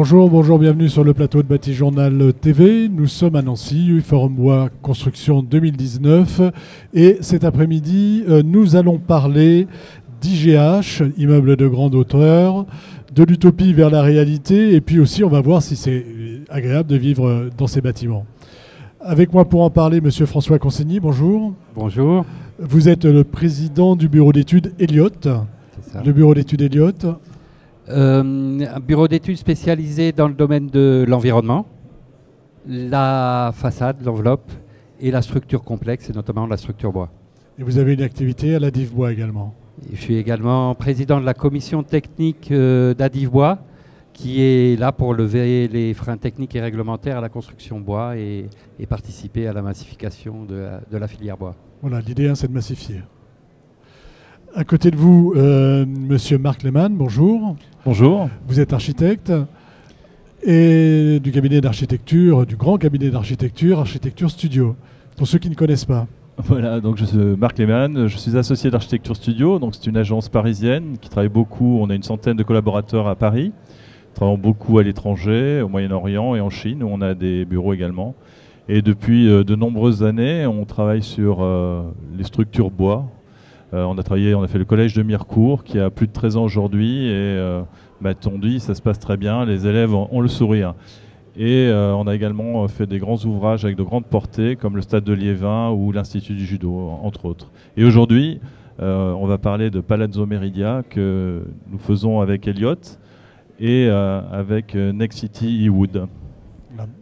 Bonjour, bienvenue sur le plateau de Bâti Journal TV. Nous sommes à Nancy, Forum Bois Construction 2019. Et cet après-midi, nous allons parler d'IGH, immeuble de grande hauteur, de l'utopie vers la réalité. Et puis aussi, on va voir si c'est agréable de vivre dans ces bâtiments. Avec moi pour en parler, monsieur François Consigny, bonjour. Bonjour. Vous êtes le président du bureau d'études Elliott. C'est ça. Le bureau d'études Elliott. Un bureau d'études spécialisé dans le domaine de l'environnement, la façade, l'enveloppe et la structure complexe, et notamment la structure bois. Et vous avez une activité à la Div Bois également. Et je suis également président de la commission technique d'Adiv Bois, qui est là pour lever les freins techniques et réglementaires à la construction bois et participer à la massification de la filière bois. Voilà, l'idée, c'est de massifier. À côté de vous, monsieur Marc Lehmann, bonjour. Bonjour. Vous êtes architecte et du cabinet d'architecture, du grand cabinet d'architecture, Architecture Studio, pour ceux qui ne connaissent pas. Voilà, donc je suis Marc Lehmann, je suis associé d'Architecture Studio, donc c'est une agence parisienne qui travaille beaucoup, on a une centaine de collaborateurs à Paris, travaillons beaucoup à l'étranger, au Moyen-Orient et en Chine, où on a des bureaux également. Et depuis de nombreuses années, on travaille sur les structures bois. On a fait le collège de Mirecourt qui a plus de 13 ans aujourd'hui et on dit ça se passe très bien, les élèves ont le sourire. Et on a également fait des grands ouvrages avec de grandes portées comme le Stade de Liévin ou l'Institut du Judo, entre autres. Et aujourd'hui, on va parler de Palazzo Meridia que nous faisons avec Elliott et avec Next City Ewood.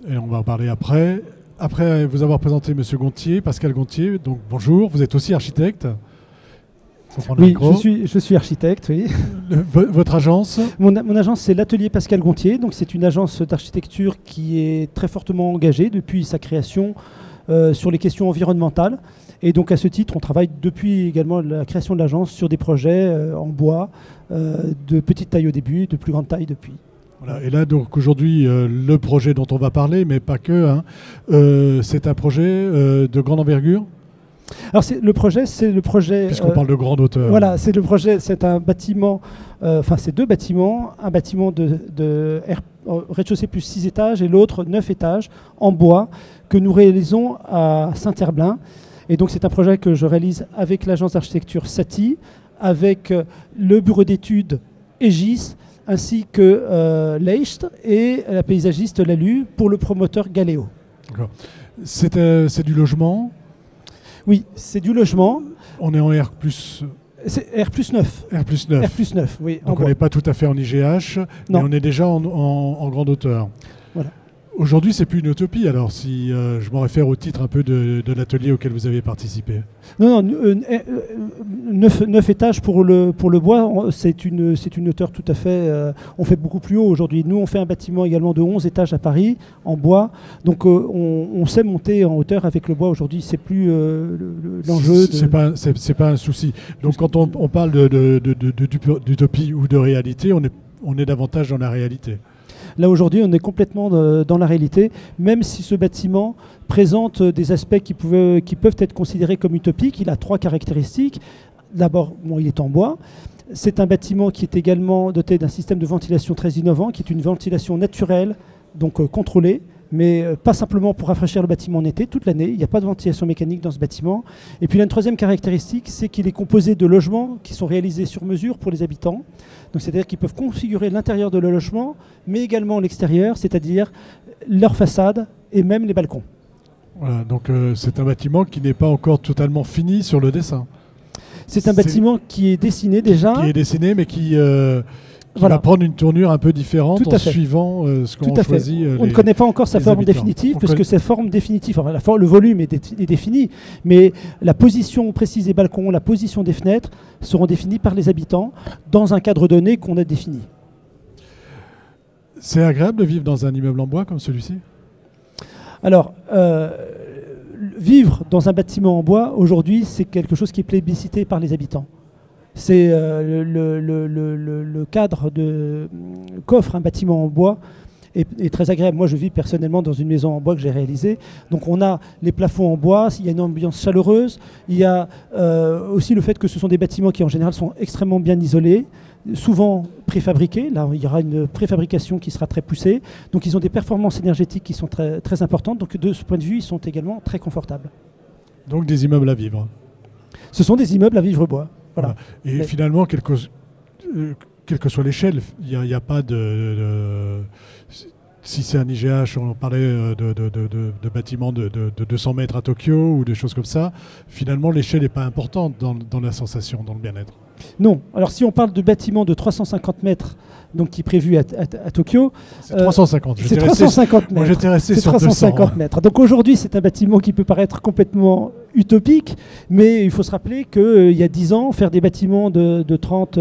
Et on va en parler après. Après vous avoir présenté monsieur Gontier, Pascal Gontier, donc bonjour, vous êtes aussi architecte. Oui, je suis architecte, oui. Votre agence? Mon agence, c'est l'atelier Pascal Gontier. Donc, c'est une agence d'architecture qui est très fortement engagée depuis sa création sur les questions environnementales. Et donc, à ce titre, on travaille depuis également la création de l'agence sur des projets en bois, de petite taille au début, de plus grande taille depuis. Voilà. Et là, donc aujourd'hui, le projet dont on va parler, mais pas que, c'est un projet de grande envergure. Alors le projet. Puisqu'on parle de grande hauteur. Voilà, c'est le projet. C'est un bâtiment. C'est deux bâtiments. Un bâtiment de rez-de-chaussée plus 6 étages et l'autre 9 étages en bois que nous réalisons à Saint-Herblain. Et donc c'est un projet que je réalise avec l'agence d'architecture Saty, avec le bureau d'études Aegis, ainsi que l'EIST et la paysagiste Lalu pour le promoteur Galéo. D'accord. C'est du logement. Oui, c'est du logement. On est en R+... C'est R+9. R+9. R+9, oui. Donc on n'est pas tout à fait en IGH, mais on est déjà en grande hauteur. Voilà. Aujourd'hui, c'est plus une utopie, alors si je m'en réfère au titre un peu de l'atelier auquel vous avez participé. Non, 9 étages pour le bois, c'est une hauteur tout à fait... on fait beaucoup plus haut aujourd'hui. Nous, on fait un bâtiment également de 11 étages à Paris, en bois. Donc, on sait monter en hauteur avec le bois aujourd'hui. C'est plus l'enjeu. C'est pas un souci. Donc, quand on parle d'utopie ou de réalité, on est davantage dans la réalité. Là, aujourd'hui, on est complètement dans la réalité, même si ce bâtiment présente des aspects qui peuvent être considérés comme utopiques. Il a 3 caractéristiques. D'abord, il est en bois. C'est un bâtiment qui est également doté d'un système de ventilation très innovant, qui est une ventilation naturelle, donc contrôlée, mais pas simplement pour rafraîchir le bâtiment en été, toute l'année. Il n'y a pas de ventilation mécanique dans ce bâtiment. Et puis, il a une troisième caractéristique, c'est qu'il est composé de logements qui sont réalisés sur mesure pour les habitants. Donc, c'est-à-dire qu'ils peuvent configurer l'intérieur de le logement, mais également l'extérieur, c'est-à-dire leur façade et même les balcons. Voilà, donc c'est un bâtiment qui n'est pas encore totalement fini sur le dessin. C'est un bâtiment qui est dessiné déjà. Qui est dessiné, mais qui va prendre une tournure un peu différente en suivant ce qu'on choisit. On ne connaît pas encore sa forme définitive, parce que sa forme définitive, le volume est défini, mais la position précise des balcons, la position des fenêtres seront définies par les habitants dans un cadre donné qu'on a défini. C'est agréable de vivre dans un immeuble en bois comme celui-ci ? Alors, vivre dans un bâtiment en bois, aujourd'hui, c'est quelque chose qui est plébiscité par les habitants. C'est le cadre qu'offre un bâtiment en bois est très agréable. Moi, je vis personnellement dans une maison en bois que j'ai réalisée. Donc, on a les plafonds en bois, il y a une ambiance chaleureuse. Il y a aussi le fait que ce sont des bâtiments qui, en général, sont extrêmement bien isolés. souvent préfabriqués. Là, il y aura une préfabrication qui sera très poussée. Donc, ils ont des performances énergétiques qui sont très, très importantes. Donc, de ce point de vue, ils sont également très confortables. Donc, des immeubles à vivre. Ce sont des immeubles à vivre bois. Voilà. Et finalement, quelle que soit l'échelle, il n'y a pas de si c'est un IGH, on parlait de bâtiments de 200 mètres à Tokyo ou des choses comme ça, finalement l'échelle n'est pas importante dans la sensation, dans le bien-être. Non. Alors si on parle de bâtiments de 350 mètres, donc qui est prévu à Tokyo... C'est 350. C'est 350 mètres. Moi j'étais resté sur 350 200. mètres. Donc aujourd'hui c'est un bâtiment qui peut paraître complètement utopique, mais il faut se rappeler qu'il y a 10 ans, faire des bâtiments de 30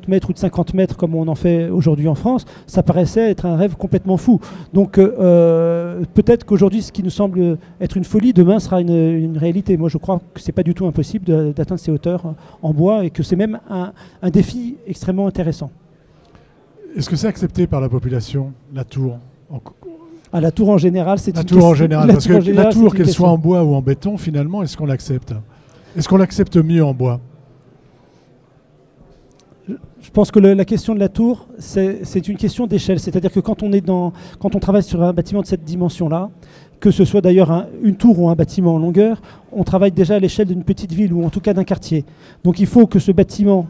mètres ou de 50 mètres comme on en fait aujourd'hui en France, ça paraissait être un rêve complètement fou. Donc peut-être qu'aujourd'hui ce qui nous semble être une folie, demain sera une réalité. Moi je crois que c'est pas du tout impossible d'atteindre ces hauteurs en bois et que c'est même un défi extrêmement intéressant. Est-ce que c'est accepté par la population, la tour La tour en général, c'est la tour en général, parce que la tour, qu'elle soit en bois ou en béton, finalement, est-ce qu'on l'accepte? Est-ce qu'on l'accepte mieux en bois? Je pense que la question de la tour, c'est une question d'échelle. C'est-à-dire que quand on travaille sur un bâtiment de cette dimension-là, que ce soit d'ailleurs une tour ou un bâtiment en longueur, on travaille déjà à l'échelle d'une petite ville ou en tout cas d'un quartier. Donc il faut que ce bâtiment,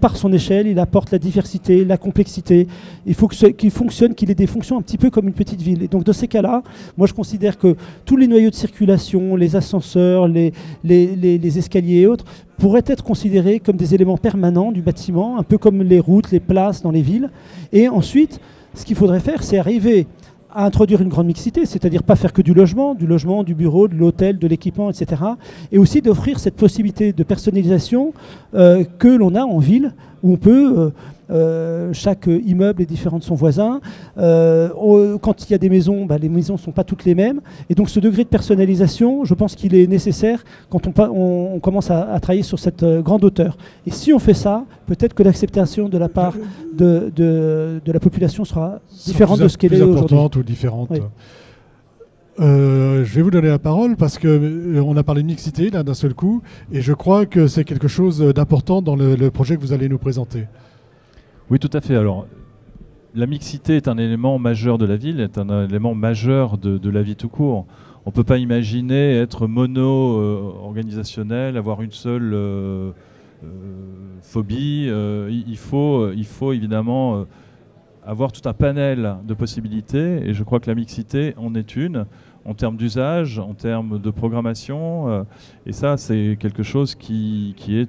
par son échelle, il apporte la diversité, la complexité. Il faut qu'il fonctionne, qu'il ait des fonctions un petit peu comme une petite ville. Et donc dans ces cas-là, moi je considère que tous les noyaux de circulation, les ascenseurs, les escaliers et autres, pourraient être considérés comme des éléments permanents du bâtiment, un peu comme les routes, les places dans les villes. Et ensuite, ce qu'il faudrait faire, c'est arriver à introduire une grande mixité, c'est-à-dire pas faire que du logement, du bureau, de l'hôtel, de l'équipement, etc. Et aussi d'offrir cette possibilité de personnalisation que l'on a en ville, où on peut, chaque immeuble est différent de son voisin. Quand il y a des maisons, les maisons ne sont pas toutes les mêmes. Et donc ce degré de personnalisation, je pense qu'il est nécessaire quand on commence à travailler sur cette grande hauteur. Et si on fait ça, peut-être que l'acceptation de la part de la population sera différente de ce qu'elle est aujourd'hui. Ou différente. Oui. Je vais vous donner la parole parce qu'on a parlé de mixité là d'un seul coup et je crois que c'est quelque chose d'important dans le projet que vous allez nous présenter. Oui, tout à fait. Alors, la mixité est un élément majeur de la ville, est un élément majeur de la vie tout court. On ne peut pas imaginer être mono-organisationnel, avoir une seule phobie. Il faut évidemment avoir tout un panel de possibilités et je crois que la mixité en est une, en termes d'usage, en termes de programmation. Et ça, c'est quelque chose qui fait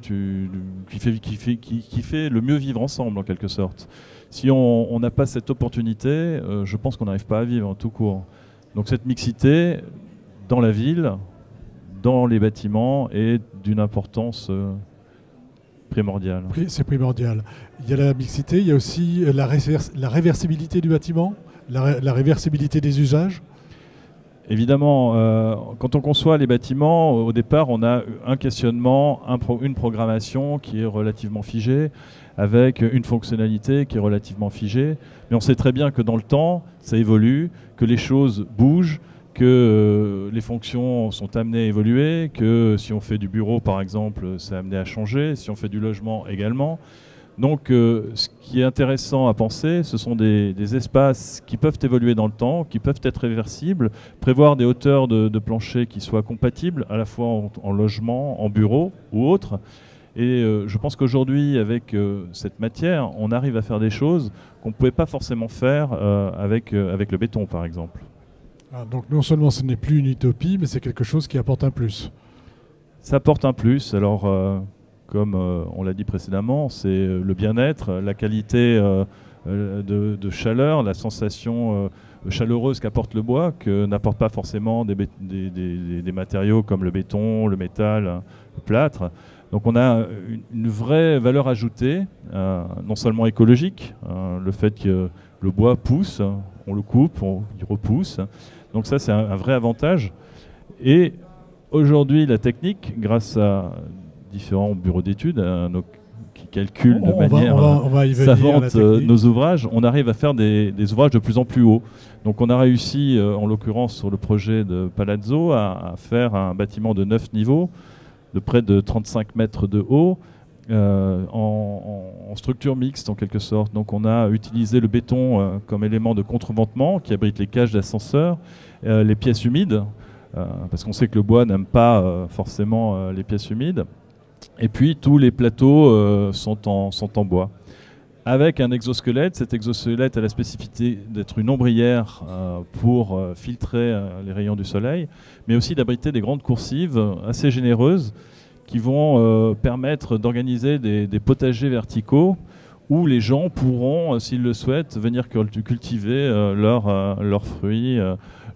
le mieux vivre ensemble, en quelque sorte. Si on n'a pas cette opportunité, je pense qu'on n'arrive pas à vivre tout court. Donc cette mixité, dans la ville, dans les bâtiments, est d'une importance primordiale. C'est primordial. Il y a la mixité, il y a aussi la réversibilité du bâtiment, la réversibilité des usages. Évidemment, quand on conçoit les bâtiments, au départ, on a un questionnement, une programmation qui est relativement figée, avec une fonctionnalité qui est relativement figée. Mais on sait très bien que dans le temps, ça évolue, que les choses bougent, que les fonctions sont amenées à évoluer, que si on fait du bureau, par exemple, c'est amené à changer, si on fait du logement également. Donc ce qui est intéressant à penser, ce sont des espaces qui peuvent évoluer dans le temps, qui peuvent être réversibles, prévoir des hauteurs de plancher qui soient compatibles à la fois en logement, en bureau ou autre. Et je pense qu'aujourd'hui, avec cette matière, on arrive à faire des choses qu'on ne pouvait pas forcément faire avec le béton, par exemple. Donc non seulement ce n'est plus une utopie, mais c'est quelque chose qui apporte un plus. Ça apporte un plus. Alors, comme on l'a dit précédemment, c'est le bien-être, la qualité de chaleur, la sensation chaleureuse qu'apporte le bois, que n'apporte pas forcément des matériaux comme le béton, le métal, le plâtre. Donc on a une vraie valeur ajoutée, non seulement écologique, le fait que le bois pousse, on le coupe, il repousse. Donc ça, c'est un vrai avantage. Et aujourd'hui, la technique, grâce à différents bureaux d'études qui calculent de manière savante nos ouvrages, on arrive à faire des ouvrages de plus en plus hauts. Donc on a réussi, en l'occurrence sur le projet de Palazzo, à faire un bâtiment de 9 niveaux, de près de 35 mètres de haut, en structure mixte en quelque sorte. Donc on a utilisé le béton comme élément de contreventement qui abrite les cages d'ascenseur, les pièces humides, parce qu'on sait que le bois n'aime pas forcément les pièces humides. Et puis tous les plateaux sont en bois. Avec un exosquelette, cet exosquelette a la spécificité d'être une ombrière pour filtrer les rayons du soleil, mais aussi d'abriter des grandes coursives assez généreuses qui vont permettre d'organiser des potagers verticaux où les gens pourront, s'ils le souhaitent, venir cultiver leurs fruits,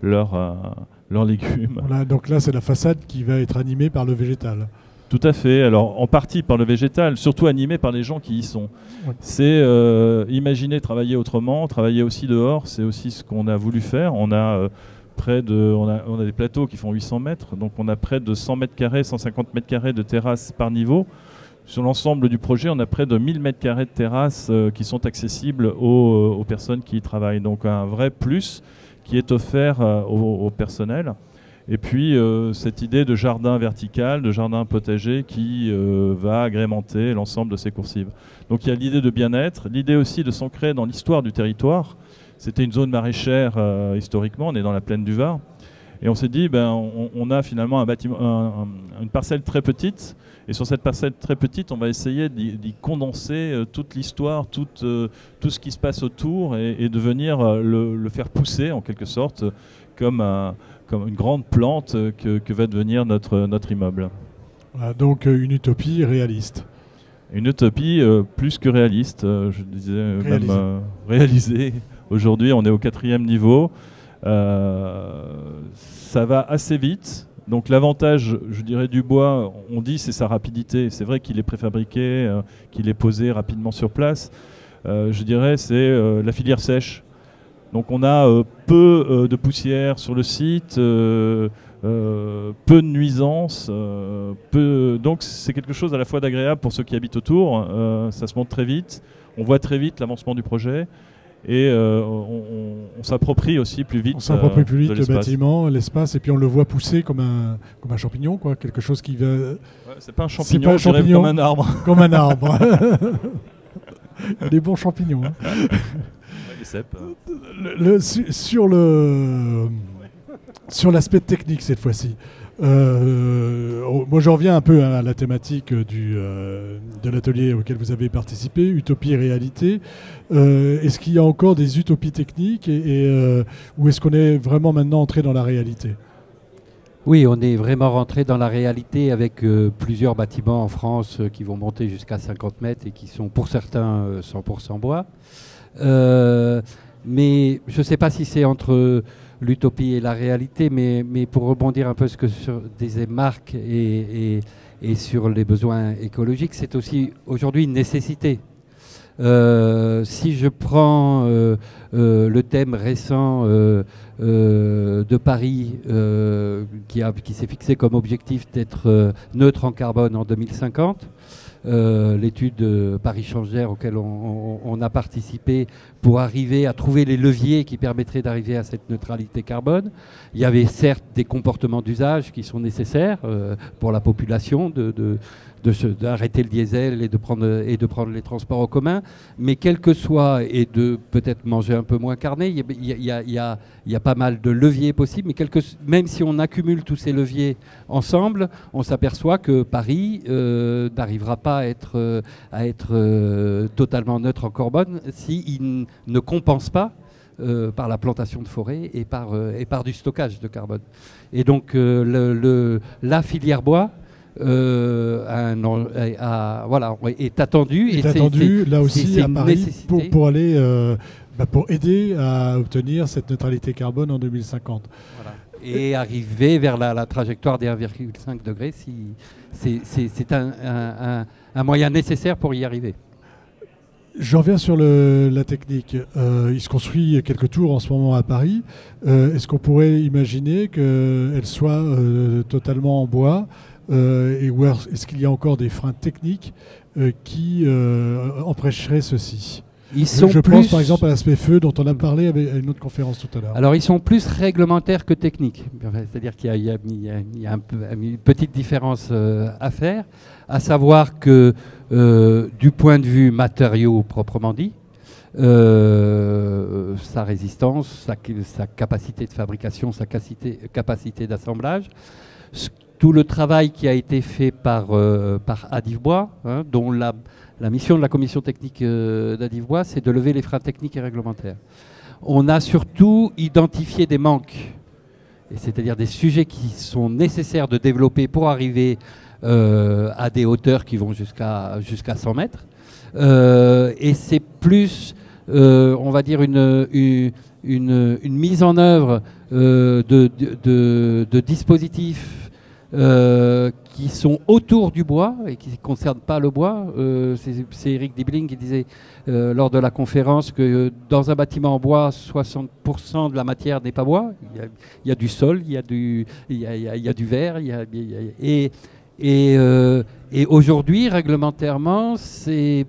leurs légumes. Voilà, donc là, c'est la façade qui va être animée par le végétal. Tout à fait. Alors, en partie par le végétal, surtout animé par les gens qui y sont. Ouais. C'est imaginer travailler autrement, travailler aussi dehors. C'est aussi ce qu'on a voulu faire. On a on a des plateaux qui font 800 mètres, donc on a près de 100 mètres carrés, 150 mètres carrés de terrasses par niveau. Sur l'ensemble du projet, on a près de 1000 mètres carrés de terrasses qui sont accessibles aux personnes qui y travaillent. Donc un vrai plus qui est offert au personnel. Et puis cette idée de jardin vertical, de jardin potager qui va agrémenter l'ensemble de ces coursives. Donc il y a l'idée de bien-être, l'idée aussi de s'ancrer dans l'histoire du territoire. C'était une zone maraîchère historiquement, on est dans la plaine du Var. Et on s'est dit, on a finalement une parcelle très petite. Et sur cette parcelle très petite, on va essayer d'y condenser toute l'histoire, tout ce qui se passe autour et de venir le faire pousser en quelque sorte comme une grande plante que va devenir notre immeuble. Voilà, donc une utopie réaliste. Une utopie plus que réaliste, je disais même réalisée. Aujourd'hui, on est au 4e niveau. Ça va assez vite. Donc l'avantage, je dirais, du bois, on dit, c'est sa rapidité. C'est vrai qu'il est préfabriqué, qu'il est posé rapidement sur place. Je dirais, c'est la filière sèche. Donc on a peu de poussière sur le site, peu de nuisances. Donc c'est quelque chose à la fois d'agréable pour ceux qui habitent autour. Ça se monte très vite. On voit très vite l'avancement du projet. Et on s'approprie aussi plus vite. On s'approprie plus vite le bâtiment, l'espace, et puis on le voit pousser comme un champignon, quoi, quelque chose qui va. Ouais, c'est pas un champignon, je dirais comme un arbre. Comme un arbre. Des bons champignons. Hein. Les cèpes. Sur l'aspect technique cette fois-ci. Moi, je reviens un peu à la thématique de l'atelier auquel vous avez participé, utopie et réalité. Est-ce qu'il y a encore des utopies techniques ou est-ce qu'on est vraiment maintenant entré dans la réalité ? Oui, on est vraiment rentré dans la réalité avec plusieurs bâtiments en France qui vont monter jusqu'à 50 mètres et qui sont pour certains 100% bois. Mais je ne sais pas si c'est entre l'utopie et la réalité, mais pour rebondir un peu sur ce que disait Marc et sur les besoins écologiques, c'est aussi aujourd'hui une nécessité. Si je prends le thème récent de Paris qui s'est fixé comme objectif d'être neutre en carbone en 2050, l'étude Paris Change d'Air auquel on a participé pour arriver à trouver les leviers qui permettraient d'arriver à cette neutralité carbone. Il y avait certes des comportements d'usage qui sont nécessaires pour la population d'arrêter le diesel et de prendre les transports en commun, mais quel que soit, et de peut-être manger un peu moins carné, il y a pas mal de leviers possibles, mais même si on accumule tous ces leviers ensemble, on s'aperçoit que Paris n'arrivera pas à être totalement neutre en carbone s'il ne compense pas par la plantation de forêts et par du stockage de carbone. Et donc la filière bois est attendue. Est attendue là aussi à Paris pour aller pour aider à obtenir cette neutralité carbone en 2050. Voilà. Et arriver vers la trajectoire des 1,5 degrés, c'est un moyen nécessaire pour y arriver. J'en reviens sur la technique. Il se construit quelques tours en ce moment à Paris. Est-ce qu'on pourrait imaginer qu'elles soient totalement en bois ou est-ce qu'il y a encore des freins techniques qui empêcheraient ceci ? Je pense par exemple à l'aspect feu dont on a parlé à une autre conférence tout à l'heure. Alors ils sont plus réglementaires que techniques. C'est-à-dire qu'il y a une petite différence à faire, à savoir que du point de vue matériaux proprement dit, sa résistance, sa capacité de fabrication, sa capacité d'assemblage, tout le travail qui a été fait par Adivbois, hein, dont la mission de la commission technique d'Adivbois, c'est de lever les freins techniques et réglementaires. On a surtout identifié des manques, c'est-à-dire des sujets qui sont nécessaires de développer pour arriver à des hauteurs qui vont jusqu'à 100 mètres. Et c'est plus, on va dire, une mise en œuvre de dispositifs qui sont autour du bois et qui ne concernent pas le bois. C'est Eric Dibling qui disait lors de la conférence que dans un bâtiment en bois, 60% de la matière n'est pas bois. Il y a du sol, il y a du verre, et aujourd'hui, réglementairement, ces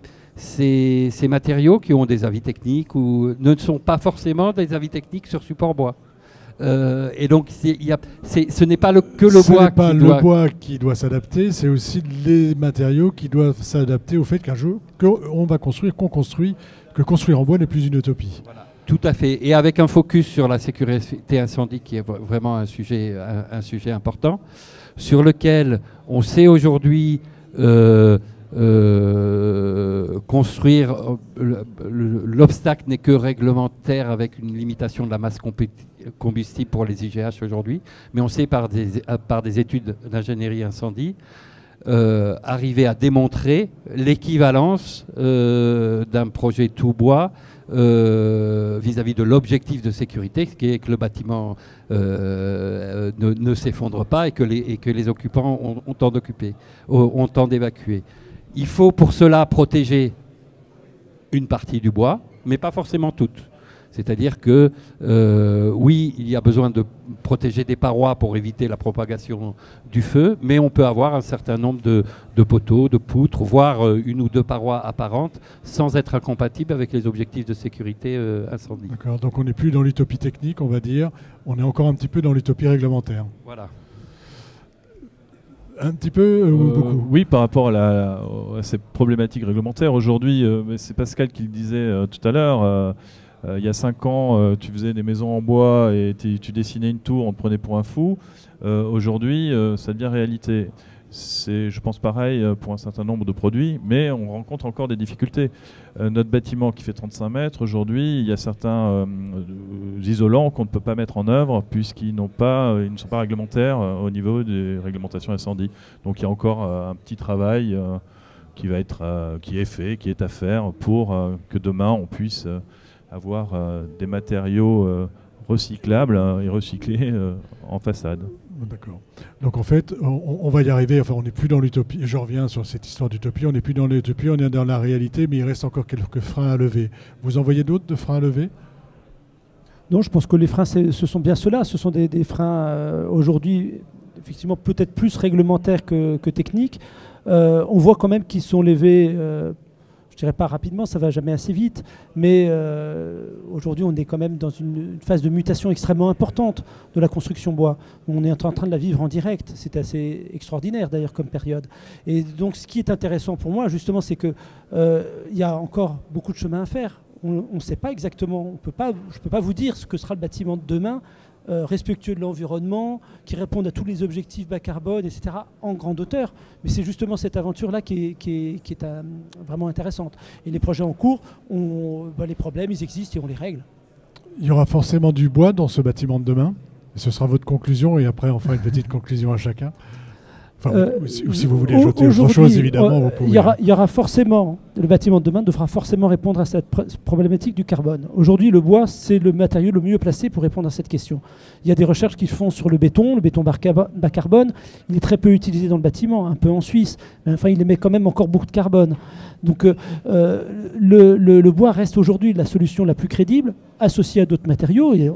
matériaux qui ont des avis techniques ou ne sont pas forcément des avis techniques sur support bois. Et donc, ce n'est pas que le bois qui doit s'adapter, c'est aussi les matériaux qui doivent s'adapter au fait qu'un jour, que construire en bois n'est plus une utopie. Voilà. Tout à fait. Et avec un focus sur la sécurité incendie qui est vraiment un sujet important, sur lequel on sait aujourd'hui construire, l'obstacle n'est que réglementaire avec une limitation de la masse combustible pour les IGH aujourd'hui, mais on sait par des études d'ingénierie incendie arriver à démontrer l'équivalence d'un projet tout bois vis-à-vis de l'objectif de sécurité, qui est que le bâtiment ne s'effondre pas et que les occupants ont temps d'évacuer. Il faut pour cela protéger une partie du bois, mais pas forcément toute. C'est-à-dire que, oui, il y a besoin de protéger des parois pour éviter la propagation du feu, mais on peut avoir un certain nombre de poteaux, de poutres, voire une ou deux parois apparentes, sans être incompatibles avec les objectifs de sécurité incendie. D'accord, donc on n'est plus dans l'utopie technique, on va dire, on est encore un petit peu dans l'utopie réglementaire. Voilà. Un petit peu ou beaucoup? Oui, par rapport à ces problématiques réglementaires, aujourd'hui, c'est Pascal qui le disait tout à l'heure, il y a 5 ans, tu faisais des maisons en bois et tu dessinais une tour, on te prenait pour un fou. Aujourd'hui, ça devient réalité. C'est, je pense, pareil pour un certain nombre de produits, mais on rencontre encore des difficultés. Notre bâtiment qui fait 35 mètres, aujourd'hui, il y a certains isolants qu'on ne peut pas mettre en œuvre puisqu'ils ne sont pas réglementaires au niveau des réglementations incendie. Donc il y a encore un petit travail qui est à faire pour que demain on puisse avoir des matériaux recyclables et recyclés en façade. D'accord. Donc en fait, on va y arriver, enfin on n'est plus dans l'utopie, je reviens sur cette histoire d'utopie, on n'est plus dans l'utopie, on est dans la réalité, mais il reste encore quelques freins à lever. Vous en voyez d'autres de freins à lever? Non, je pense que les freins, ce sont bien ceux-là, ce sont des freins aujourd'hui, effectivement peut-être plus réglementaires que techniques. On voit quand même qu'ils sont levés... je dirais pas rapidement, ça va jamais assez vite, mais aujourd'hui on est quand même dans une phase de mutation extrêmement importante de la construction bois. On est en train de la vivre en direct, c'est assez extraordinaire d'ailleurs comme période. Et donc ce qui est intéressant pour moi justement, c'est que y a encore beaucoup de chemin à faire. On ne sait pas exactement, je peux pas vous dire ce que sera le bâtiment de demain, respectueux de l'environnement, qui répondent à tous les objectifs bas carbone, etc., en grande hauteur. Mais c'est justement cette aventure-là qui est vraiment intéressante. Et les projets en cours, les problèmes, ils existent et on les règle. Il y aura forcément du bois dans ce bâtiment de demain. Et ce sera votre conclusion, et après on fera une petite conclusion à chacun. Enfin, si vous voulez ajouter autre chose, évidemment, vous pouvez. Il y aura forcément, le bâtiment de demain devra forcément répondre à cette problématique du carbone. Aujourd'hui, le bois, c'est le matériau le mieux placé pour répondre à cette question. Il y a des recherches qui se font sur le béton bas carbone. Il est très peu utilisé dans le bâtiment, un peu en Suisse. Mais enfin, il émet quand même encore beaucoup de carbone. Donc, le bois reste aujourd'hui la solution la plus crédible, associée à d'autres matériaux. Et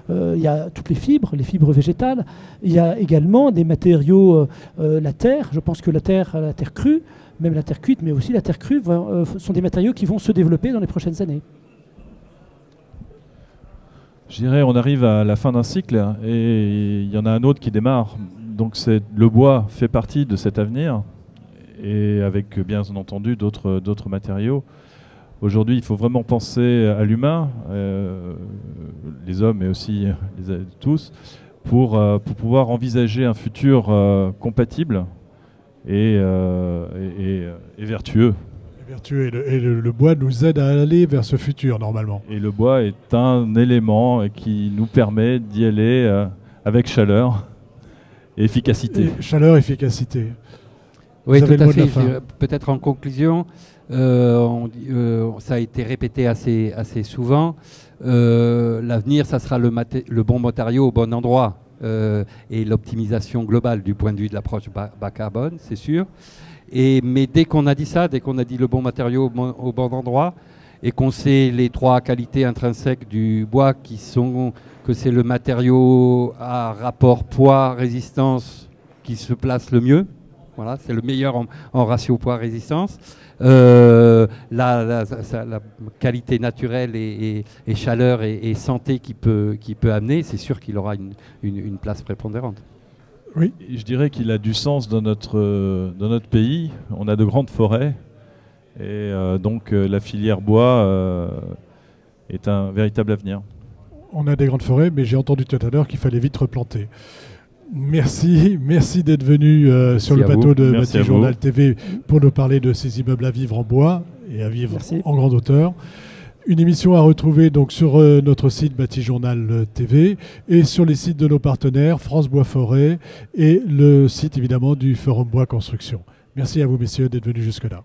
il y a toutes les fibres végétales. Il y a également des matériaux La terre, je pense que la terre crue, même la terre cuite, mais aussi la terre crue, sont des matériaux qui vont se développer dans les prochaines années. Je dirais on arrive à la fin d'un cycle et il y en a un autre qui démarre. Donc le bois fait partie de cet avenir et avec bien entendu d'autres matériaux. Aujourd'hui, il faut vraiment penser à l'humain, les hommes et aussi tous, pour pouvoir envisager un futur compatible et vertueux. Et le bois nous aide à aller vers ce futur, normalement. Et le bois est un élément qui nous permet d'y aller avec chaleur et efficacité. Chaleur, efficacité. Oui, tout à fait. Peut-être en conclusion, ça a été répété assez souvent. L'avenir, ça sera le bon matériau au bon endroit et l'optimisation globale du point de vue de l'approche bas carbone, c'est sûr. Mais dès qu'on a dit ça, dès qu'on a dit le bon matériau au bon endroit, et qu'on sait les 3 qualités intrinsèques du bois qui sont que c'est le matériau à rapport poids-résistance qui se place le mieux. Voilà, c'est le meilleur en ratio poids-résistance. La qualité naturelle et chaleur et santé qu'il peut amener, c'est sûr qu'il aura une place prépondérante. Oui. Je dirais qu'il a du sens dans notre pays. On a de grandes forêts et donc la filière bois est un véritable avenir. On a des grandes forêts, mais j'ai entendu tout à l'heure qu'il fallait vite replanter. Merci d'être venu sur le plateau de Bâti Journal TV pour nous parler de ces immeubles à vivre en bois et à vivre en grande hauteur. Une émission à retrouver donc sur notre site Bâti Journal TV et sur les sites de nos partenaires France Bois Forêt et le site évidemment du Forum Bois Construction. Merci à vous messieurs d'être venus jusque-là.